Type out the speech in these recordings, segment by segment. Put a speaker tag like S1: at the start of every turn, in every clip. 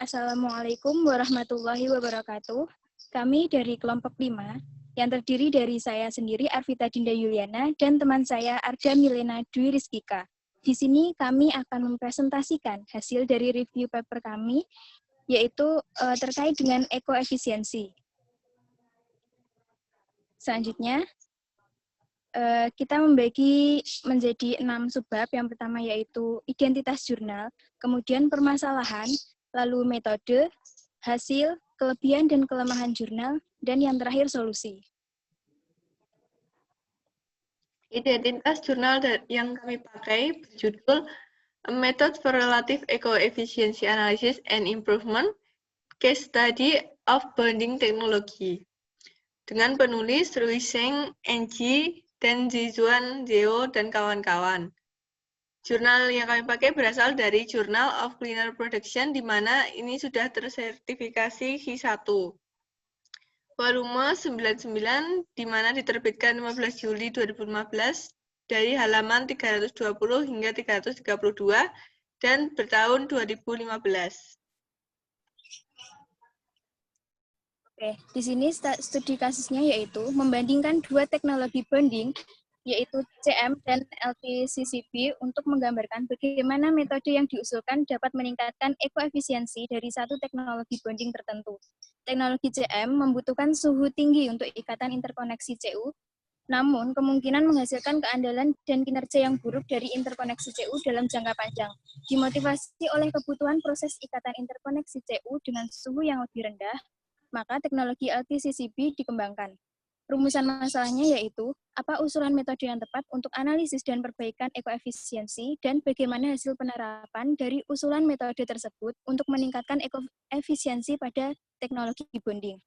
S1: Assalamualaikum warahmatullahi wabarakatuh. Kami dari kelompok 5, yang terdiri dari saya sendiri, Arvita Dinda Yuliana, dan teman saya, Arda Milena Dwi Rizkika. Di sini kami akan mempresentasikan hasil dari review paper kami, yaitu terkait dengan ekoefisiensi. Selanjutnya, kita membagi menjadi 6 subbab. Yang pertama yaitu identitas jurnal, kemudian permasalahan, lalu metode, hasil, kelebihan dan kelemahan jurnal, dan yang terakhir solusi.
S2: Identitas jurnal yang kami pakai berjudul A Method for Relative Eco-Efficiency Analysis and Improvement, Case Study of Bonding Technology. Dengan penulis Ruisheng, Ng, dan Zizuan, Zheo, dan kawan-kawan. Jurnal yang kami pakai berasal dari Journal of Cleaner Production, di mana ini sudah tersertifikasi H1. Volume 99, di mana diterbitkan 15 Juli 2015, dari halaman 320 hingga 332, dan bertahun 2015.
S1: Oke, di sini studi kasusnya yaitu membandingkan dua teknologi bonding, yaitu CM dan LTCCB, untuk menggambarkan bagaimana metode yang diusulkan dapat meningkatkan ekoefisiensi dari satu teknologi bonding tertentu. Teknologi CM membutuhkan suhu tinggi untuk ikatan interkoneksi CU, namun kemungkinan menghasilkan keandalan dan kinerja yang buruk dari interkoneksi CU dalam jangka panjang. Dimotivasi oleh kebutuhan proses ikatan interkoneksi CU dengan suhu yang lebih rendah, maka teknologi LTCCB dikembangkan. Rumusan masalahnya yaitu, apa usulan metode yang tepat untuk analisis dan perbaikan ekoefisiensi, dan bagaimana hasil penerapan dari usulan metode tersebut untuk meningkatkan ekoefisiensi pada teknologi bonding.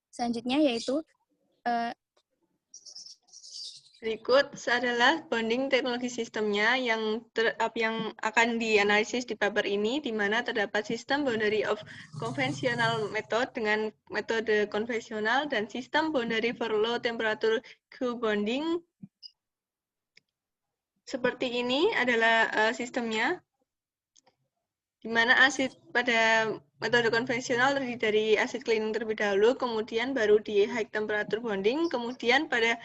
S1: Selanjutnya yaitu,
S2: berikut adalah bonding teknologi sistemnya yang akan dianalisis di paper ini, di mana terdapat sistem boundary of conventional method dengan metode konvensional dan sistem boundary for low temperature Q bonding. Seperti ini adalah sistemnya, di mana asid pada metode konvensional terdiri dari asid cleaning terlebih dahulu, kemudian baru di high temperature bonding, kemudian pada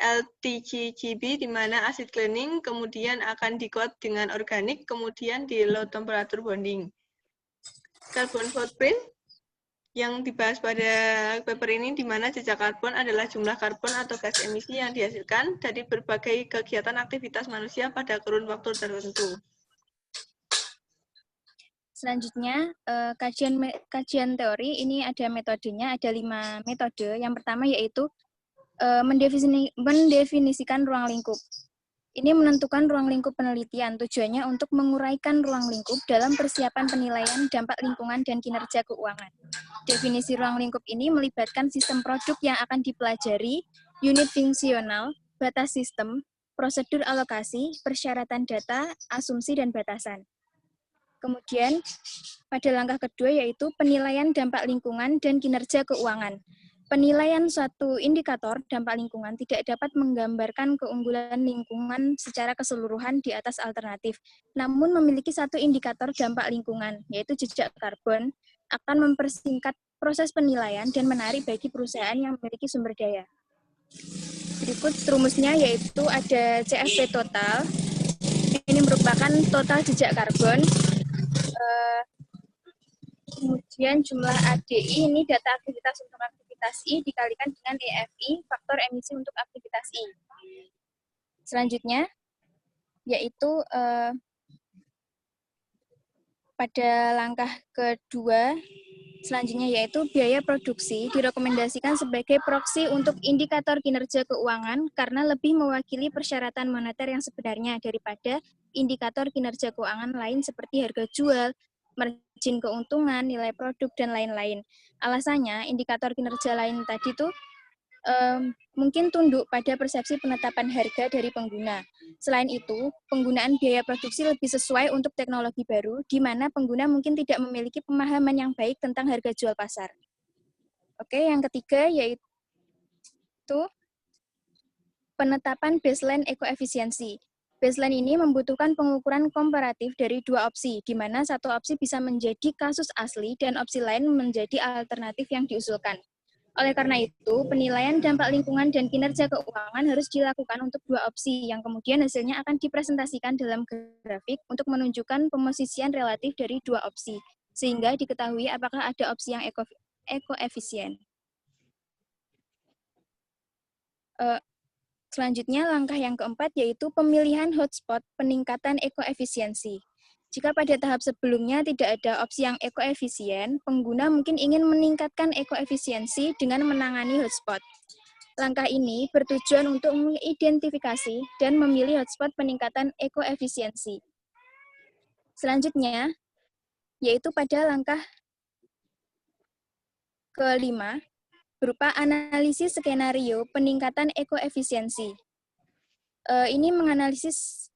S2: LTCCB, di mana asid cleaning kemudian akan di-coat dengan organik, kemudian di low temperature bonding. Carbon footprint yang dibahas pada paper ini, di mana jejak karbon adalah jumlah karbon atau gas emisi yang dihasilkan dari berbagai kegiatan aktivitas manusia pada kurun waktu tertentu.
S1: Selanjutnya, kajian teori, ini ada metodenya, ada 5 metode. Yang pertama yaitu mendefinisikan ruang lingkup. Ini menentukan ruang lingkup penelitian, tujuannya untuk menguraikan ruang lingkup dalam persiapan penilaian dampak lingkungan dan kinerja keuangan. Definisi ruang lingkup ini melibatkan sistem produk yang akan dipelajari, unit fungsional, batas sistem, prosedur alokasi, persyaratan data, asumsi, dan batasan. Kemudian, pada langkah kedua yaitu penilaian dampak lingkungan dan kinerja keuangan. Penilaian suatu indikator dampak lingkungan tidak dapat menggambarkan keunggulan lingkungan secara keseluruhan di atas alternatif, namun memiliki satu indikator dampak lingkungan, yaitu jejak karbon, akan mempersingkat proses penilaian dan menarik bagi perusahaan yang memiliki sumber daya. Berikut rumusnya yaitu ada CFP total, ini merupakan total jejak karbon, kemudian jumlah ADI, ini data aktivitas untuk aktivitas I, dikalikan dengan EFI, faktor emisi untuk aktivitas I. Selanjutnya, yaitu pada langkah kedua, selanjutnya yaitu biaya produksi direkomendasikan sebagai proksi untuk indikator kinerja keuangan karena lebih mewakili persyaratan moneter yang sebenarnya daripada indikator kinerja keuangan lain seperti harga jual, margin keuntungan, nilai produk, dan lain-lain. Alasannya, indikator kinerja lain tadi tuh mungkin tunduk pada persepsi penetapan harga dari pengguna. Selain itu, penggunaan biaya produksi lebih sesuai untuk teknologi baru, di mana pengguna mungkin tidak memiliki pemahaman yang baik tentang harga jual pasar. Oke, yang ketiga yaitu penetapan baseline ekoefisiensi. Baseline ini membutuhkan pengukuran komparatif dari dua opsi, di mana satu opsi bisa menjadi kasus asli dan opsi lain menjadi alternatif yang diusulkan. Oleh karena itu, penilaian dampak lingkungan dan kinerja keuangan harus dilakukan untuk dua opsi, yang kemudian hasilnya akan dipresentasikan dalam grafik untuk menunjukkan pemosisian relatif dari dua opsi, sehingga diketahui apakah ada opsi yang ekoefisien. Selanjutnya, langkah yang keempat yaitu pemilihan hotspot peningkatan ekoefisiensi. Jika pada tahap sebelumnya tidak ada opsi yang ekoefisien, pengguna mungkin ingin meningkatkan ekoefisiensi dengan menangani hotspot. Langkah ini bertujuan untuk mengidentifikasi dan memilih hotspot peningkatan ekoefisiensi. Selanjutnya, yaitu pada langkah kelima, berupa analisis skenario peningkatan ekoefisiensi. Ini menganalisis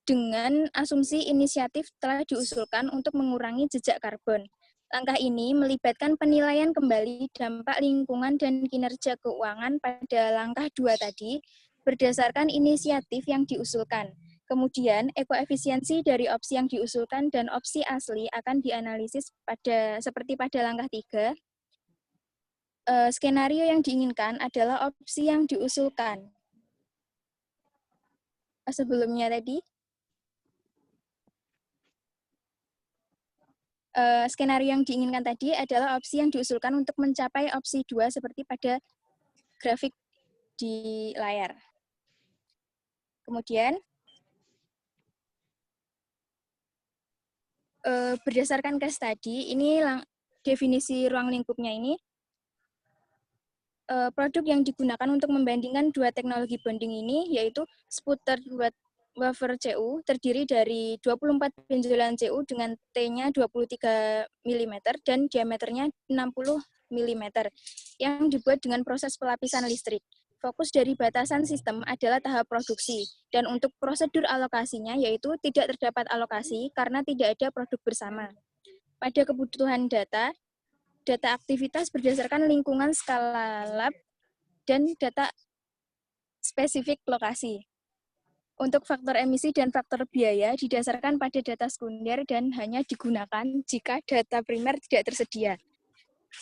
S1: dengan asumsi inisiatif telah diusulkan untuk mengurangi jejak karbon. Langkah ini melibatkan penilaian kembali dampak lingkungan dan kinerja keuangan pada langkah 2 tadi berdasarkan inisiatif yang diusulkan. Kemudian, ekoefisiensi dari opsi yang diusulkan dan opsi asli akan dianalisis seperti pada langkah 3. Skenario yang diinginkan adalah opsi yang diusulkan. Sebelumnya tadi, skenario yang diinginkan tadi adalah opsi yang diusulkan untuk mencapai opsi 2 seperti pada grafik di layar. Kemudian, berdasarkan case tadi, ini definisi ruang lingkupnya ini, produk yang digunakan untuk membandingkan dua teknologi bonding ini, yaitu sputter wafer CU, terdiri dari 24 benjolan CU dengan T-nya 23 mm dan diameternya 60 mm, yang dibuat dengan proses pelapisan listrik. Fokus dari batasan sistem adalah tahap produksi, dan untuk prosedur alokasinya yaitu tidak terdapat alokasi karena tidak ada produk bersama. Pada kebutuhan data aktivitas berdasarkan lingkungan skala lab, dan data spesifik lokasi. Untuk faktor emisi dan faktor biaya didasarkan pada data sekunder dan hanya digunakan jika data primer tidak tersedia.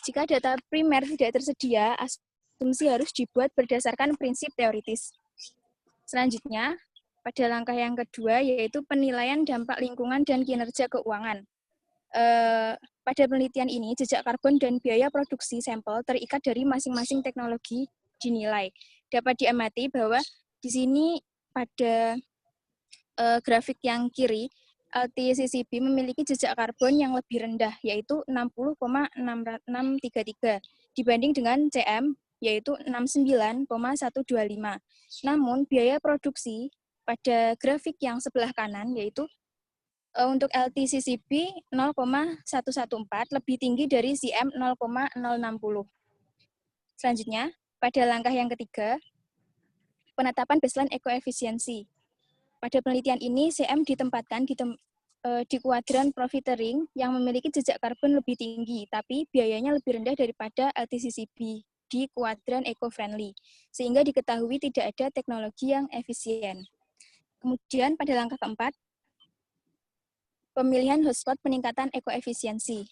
S1: Jika data primer tidak tersedia, asumsi harus dibuat berdasarkan prinsip teoritis. Selanjutnya, pada langkah yang kedua yaitu penilaian dampak lingkungan dan kinerja keuangan. Pada penelitian ini, jejak karbon dan biaya produksi sampel terikat dari masing-masing teknologi dinilai. Dapat diamati bahwa di sini pada grafik yang kiri, LTCCB memiliki jejak karbon yang lebih rendah, yaitu 60,633, dibanding dengan CM, yaitu 69,125. Namun, biaya produksi pada grafik yang sebelah kanan, yaitu untuk LTCCB 0,114 lebih tinggi dari CM 0,060. Selanjutnya, pada langkah yang ketiga, penetapan baseline ekoefisiensi. Pada penelitian ini, CM ditempatkan di kuadran profitering yang memiliki jejak karbon lebih tinggi, tapi biayanya lebih rendah daripada LTCCB di kuadran eco-friendly, sehingga diketahui tidak ada teknologi yang efisien. Kemudian pada langkah keempat, pemilihan hotspot peningkatan ekoefisiensi.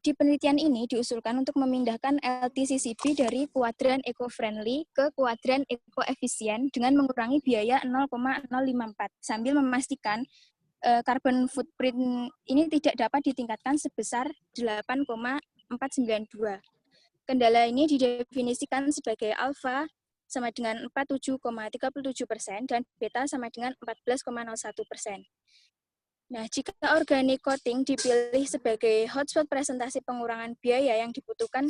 S1: Di penelitian ini diusulkan untuk memindahkan LTCCB dari kuadran eco-friendly ke kuadran eco-efisien dengan mengurangi biaya 0,054 sambil memastikan carbon footprint ini tidak dapat ditingkatkan sebesar 8,492. Kendala ini didefinisikan sebagai alfa sama dengan 47,37% dan beta sama dengan 14,01%. Nah, jika organic coating dipilih sebagai hotspot presentasi pengurangan biaya yang dibutuhkan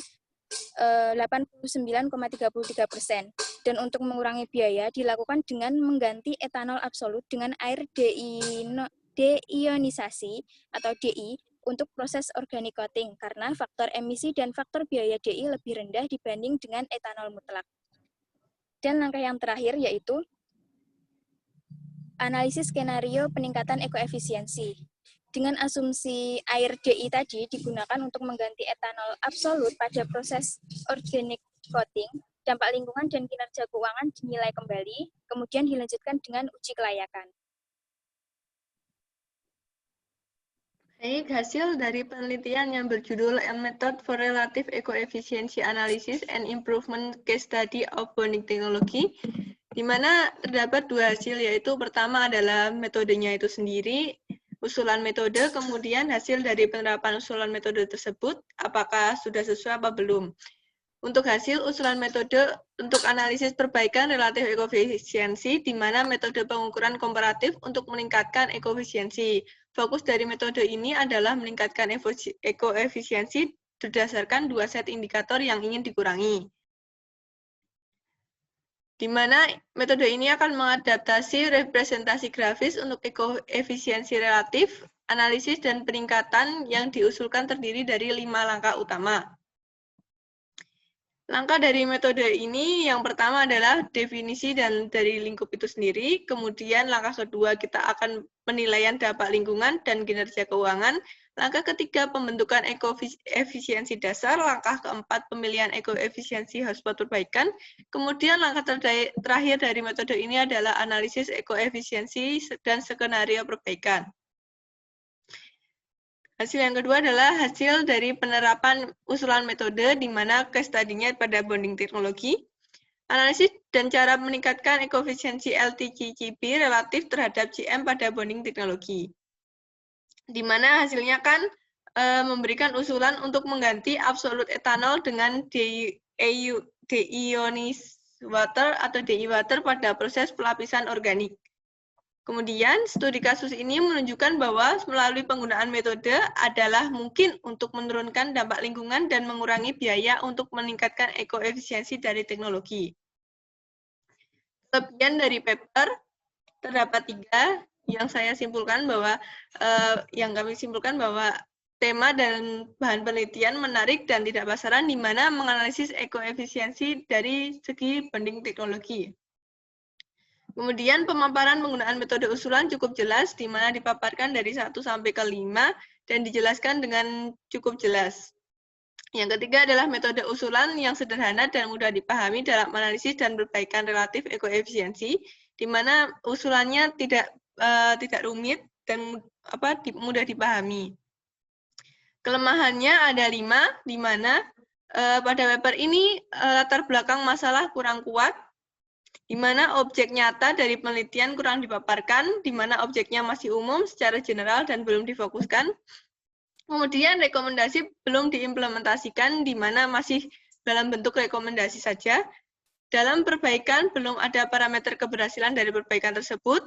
S1: 89,33%. Dan untuk mengurangi biaya dilakukan dengan mengganti etanol absolut dengan air deionisasi atau DI untuk proses organic coating karena faktor emisi dan faktor biaya DI lebih rendah dibanding dengan etanol mutlak. Dan langkah yang terakhir yaitu analisis skenario peningkatan ekoefisiensi. Dengan asumsi air DI tadi digunakan untuk mengganti etanol absolut pada proses organic coating, dampak lingkungan dan kinerja keuangan dinilai kembali, kemudian dilanjutkan dengan uji kelayakan.
S2: Baik, hasil dari penelitian yang berjudul A Method for Relative Eco-Efficiency Analysis and Improvement Case Study of Bonding Technology, di mana terdapat dua hasil, yaitu pertama adalah metodenya itu sendiri, usulan metode, kemudian hasil dari penerapan usulan metode tersebut, apakah sudah sesuai apa belum. Untuk hasil usulan metode untuk analisis perbaikan relatif ekoefisiensi, di mana metode pengukuran komparatif untuk meningkatkan ekoefisiensi. Fokus dari metode ini adalah meningkatkan ekoefisiensi berdasarkan dua set indikator yang ingin dikurangi. Di mana metode ini akan mengadaptasi representasi grafis untuk ekoefisiensi relatif, analisis, dan peningkatan yang diusulkan terdiri dari 5 langkah utama. Langkah dari metode ini yang pertama adalah definisi dan dari lingkup itu sendiri. Kemudian langkah kedua kita akan penilaian dampak lingkungan dan kinerja keuangan. Langkah ketiga pembentukan ekoefisiensi dasar. Langkah keempat pemilihan ekoefisiensi hotspot perbaikan. Kemudian langkah terakhir dari metode ini adalah analisis ekoefisiensi dan skenario perbaikan. Hasil yang kedua adalah hasil dari penerapan usulan metode, di mana case study-nya pada bonding teknologi, analisis dan cara meningkatkan ekoefisiensi LTCCP relatif terhadap GM pada bonding teknologi. Di mana hasilnya kan memberikan usulan untuk mengganti absolut etanol dengan deionized water atau DI water pada proses pelapisan organik. Kemudian, studi kasus ini menunjukkan bahwa melalui penggunaan metode adalah mungkin untuk menurunkan dampak lingkungan dan mengurangi biaya untuk meningkatkan ekoefisiensi dari teknologi. Kelebihan dari paper terdapat 3 yang saya simpulkan bahwa kami simpulkan bahwa tema dan bahan penelitian menarik dan tidak pasaran, di mana menganalisis ekoefisiensi dari segi bonding teknologi. Kemudian pemaparan penggunaan metode usulan cukup jelas, di mana dipaparkan dari 1 sampai ke 5 dan dijelaskan dengan cukup jelas. Yang ketiga adalah metode usulan yang sederhana dan mudah dipahami dalam analisis dan perbaikan relatif ekoefisiensi, di mana usulannya tidak rumit dan mudah dipahami. Kelemahannya ada 5, di mana pada paper ini latar belakang masalah kurang kuat, di mana objek nyata dari penelitian kurang dipaparkan, di mana objeknya masih umum secara general dan belum difokuskan. Kemudian rekomendasi belum diimplementasikan, di mana masih dalam bentuk rekomendasi saja. Dalam perbaikan belum ada parameter keberhasilan dari perbaikan tersebut.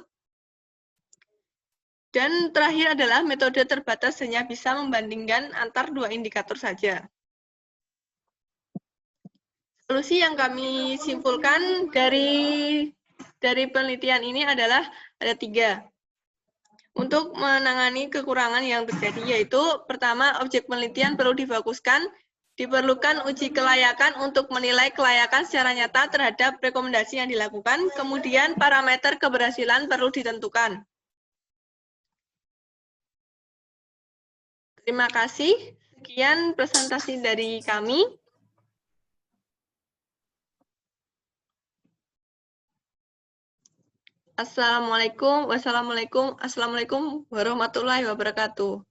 S2: Dan terakhir adalah metode terbatas hanya bisa membandingkan antar 2 indikator saja. Solusi yang kami simpulkan dari penelitian ini adalah ada 3. Untuk menangani kekurangan yang terjadi, yaitu pertama, objek penelitian perlu difokuskan, diperlukan uji kelayakan untuk menilai kelayakan secara nyata terhadap rekomendasi yang dilakukan, kemudian parameter keberhasilan perlu ditentukan. Terima kasih. Sekian presentasi dari kami. Assalamualaikum warahmatullahi wabarakatuh.